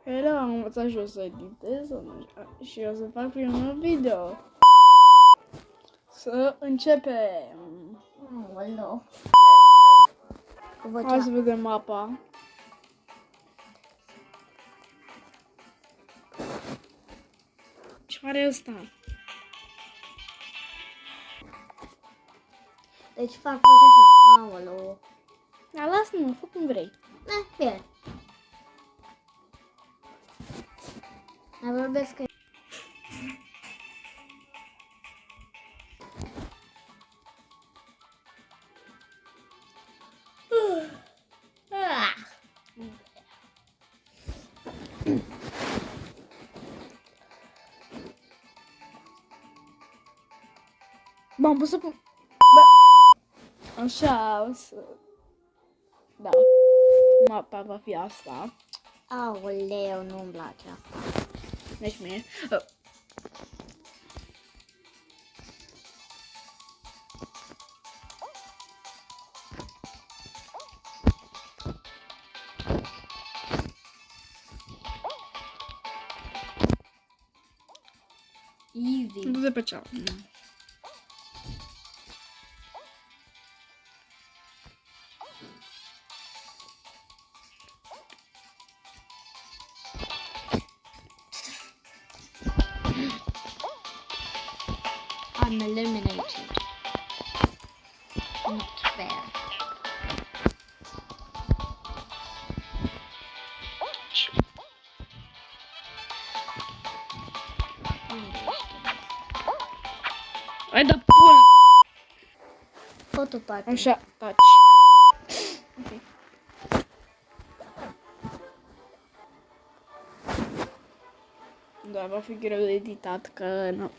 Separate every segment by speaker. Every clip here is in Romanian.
Speaker 1: Care am învățat și o să editez și o să fac primul video. Să începem.
Speaker 2: Aoleu.
Speaker 1: Hai să vedem mapa. Ce are ăsta?
Speaker 2: Deci fac vocea așa. Aoleu.
Speaker 1: Dar lasă-mă, fă cum vrei.
Speaker 2: Bine. Mai vorbesc că...
Speaker 1: Bă, am pus să pun... Așa, o să... Da. Mapa va fi asta.
Speaker 2: Aoleu, nu-mi place asta.
Speaker 1: Deci mie.
Speaker 2: Easy.
Speaker 1: Du-te pe cealaltă.
Speaker 2: I'm eliminated. Not fair.
Speaker 1: Hai da pun!
Speaker 2: Fotoparty.
Speaker 1: Așa, taci. Ok. Da, va fi greu de editat, că nu.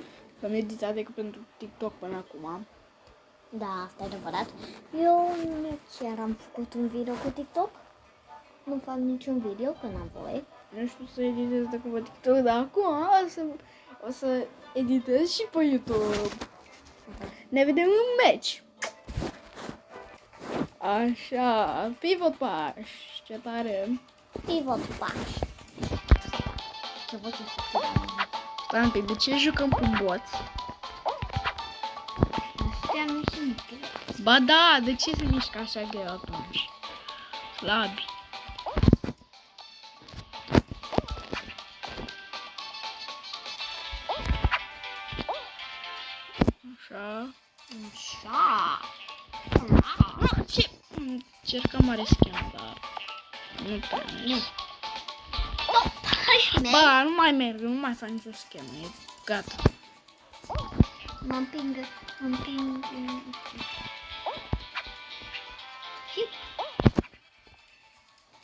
Speaker 1: Am editat decât pentru TikTok până acum.
Speaker 2: Da, asta e adevărat. Eu chiar am făcut un video cu TikTok. Nu fac niciun video până am voie.
Speaker 1: Nu știu să editez decât pe TikTok, dar acum o să editez și pe YouTube. Ne vedem în meci. Așa, pivot pași, ce tare.
Speaker 2: Pivot pași. Ce voce foarte.
Speaker 1: Stai un pic, de ce jucăm cu boți?
Speaker 2: Astea nu sunt greu.
Speaker 1: Ba da, de ce se mișcă așa greu atunci? Slabi. Așa.
Speaker 2: Așa.
Speaker 1: Ce? Încercăm mare schemă, dar nu prea merge. Ba, nu mai merg, nu mai fac nicio schemă, e gata.
Speaker 2: Mă împing. Și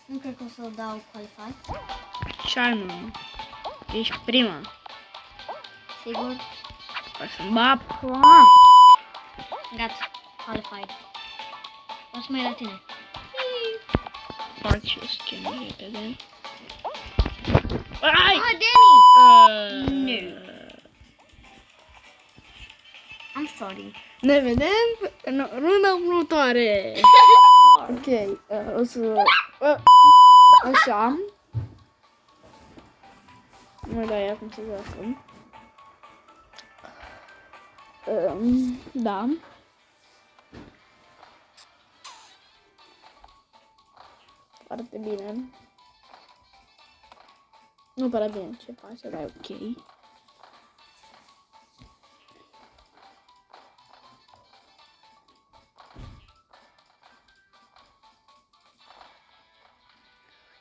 Speaker 2: nu cred că o să dau qualify.
Speaker 1: Ce ai, mă? Ești prima.
Speaker 2: Sigur?
Speaker 1: O să bap.
Speaker 2: Gata. Qualified. O să mai la tine.
Speaker 1: Faci o schemă repede. Ai!
Speaker 2: Ah, Danny! Nu. I'm sorry.
Speaker 1: Ne vedem în runda următoare. Ok, o să... Așa. Nu da, ia cum să joacă. Da. Foarte bine. Nu prea bine ce face, dar e ok.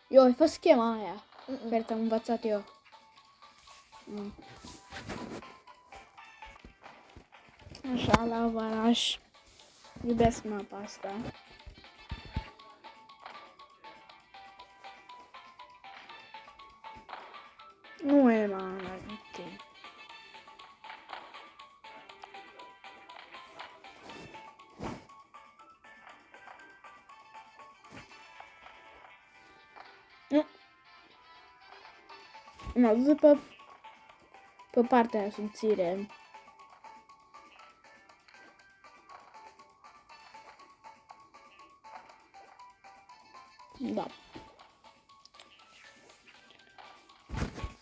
Speaker 1: Eu, ai fost schema aia care te-am învățat eu. Așa, la Varaș. Iubesc mapa asta. Nu e mama, ok. Nu. M-a dus pe partea aia subțire. Da.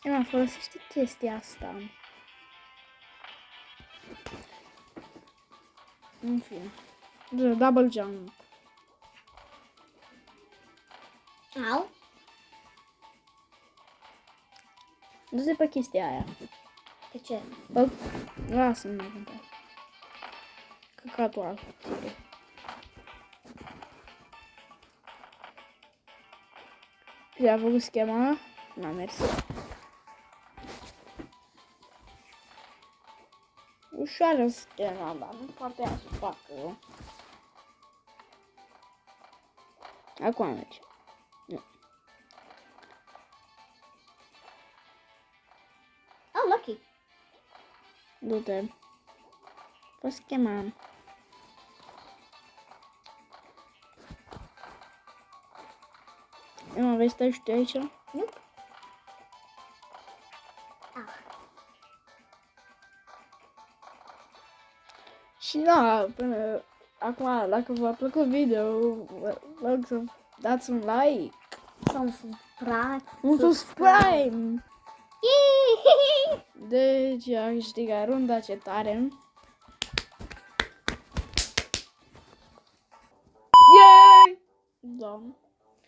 Speaker 1: Ema, folosește chestia asta. În fine. Double jump.
Speaker 2: Au.
Speaker 1: Du-te pe chestia aia.
Speaker 2: De ce?
Speaker 1: Bă, lasă-mi mai cânta. Căcatul ăla. I-a făcut schema. N-a mers. Ușoară schema, dar nu poate ea să facă. Acum merge.
Speaker 2: Oh, lucky.
Speaker 1: Du-te. Fă schema. Mă vei stai și tu aici?
Speaker 2: Nu. Ah.
Speaker 1: Și da, până acum, dacă v-a plăcut video, vă rog să dați un like.
Speaker 2: Un subscribe.
Speaker 1: Un subscribe!
Speaker 2: Yay!
Speaker 1: Deci a câștigat runda ce tare. Yay! Da.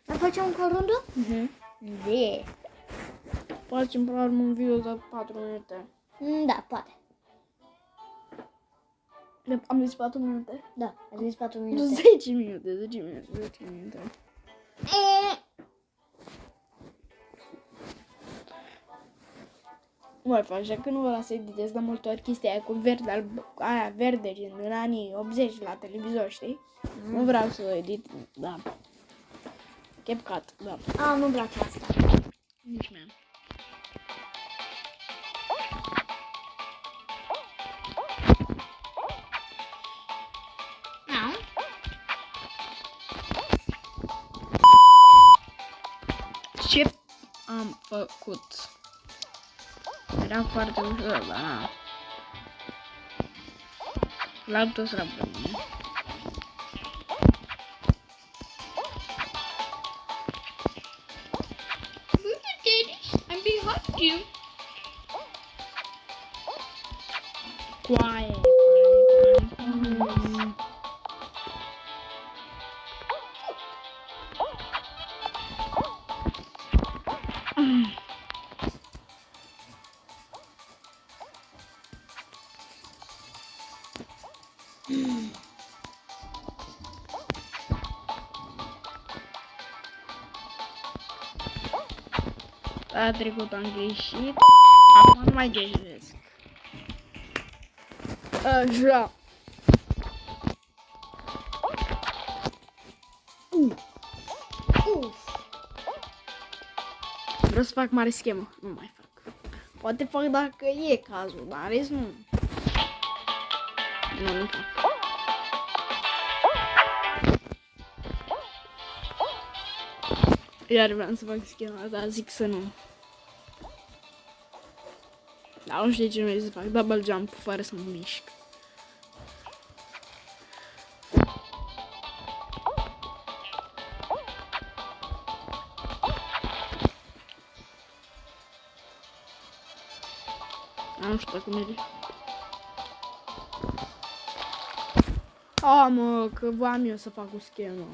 Speaker 2: Mai facem încă o rundă? De.
Speaker 1: Facem probabil un video de 4 minute.
Speaker 2: Da, poate.
Speaker 1: Am zis 4 minute?
Speaker 2: Da, a zis 4
Speaker 1: Nu,
Speaker 2: minute.
Speaker 1: 10 minute, 10 minute, 10 minute. Nu mai fac, așa că nu vreau să editez de multe ori chestia aia cu verde, aia verde, gen în anii 80 la televizor, știi? Nu vreau să edit, da. CapCut, da.
Speaker 2: A, nu-mi place asta.
Speaker 1: Nici mie.
Speaker 2: Nu.
Speaker 1: Ce am făcut? Era foarte ușor, da. La toți răbdămâne.
Speaker 2: I'm behind you.
Speaker 1: Coaie. A trecut, am greșit. Acum nu mai greșesc. Așa. Vreau să fac mare schemă. Nu mai fac. Poate fac dacă e cazul, dar în rest nu. Nu fac. Iar vreau să fac schema, dar zic să nu. Dar nu știu ce vrei să fac. Double jump fără să mă mișc. Nu știu cum merge. A, mă, că voiam eu să fac o schemă.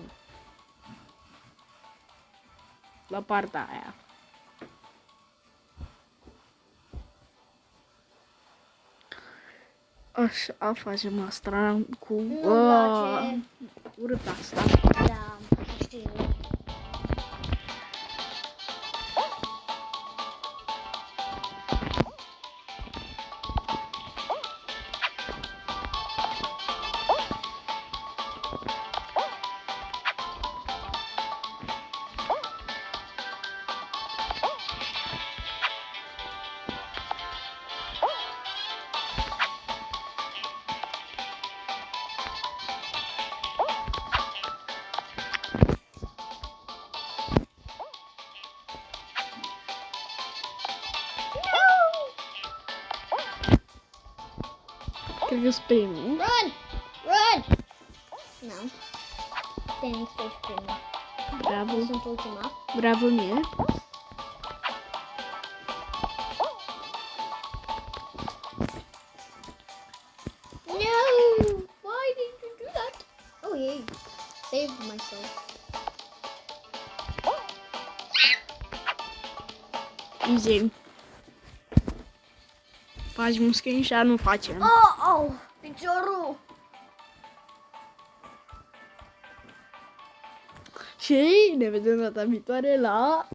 Speaker 1: La partea aia. Așa facem asta cu...
Speaker 2: Nu-mi place.
Speaker 1: Urât asta.
Speaker 2: Da, știu.
Speaker 1: Cred că sunt primul.
Speaker 2: Run! Run! Nu. Tenix ești primul.
Speaker 1: Bravo.
Speaker 2: Sunt ultima.
Speaker 1: Bravo mie. Easy. Faci un screenshot, nu facem.
Speaker 2: Oh, piciorul.
Speaker 1: Și ne vedem data viitoare la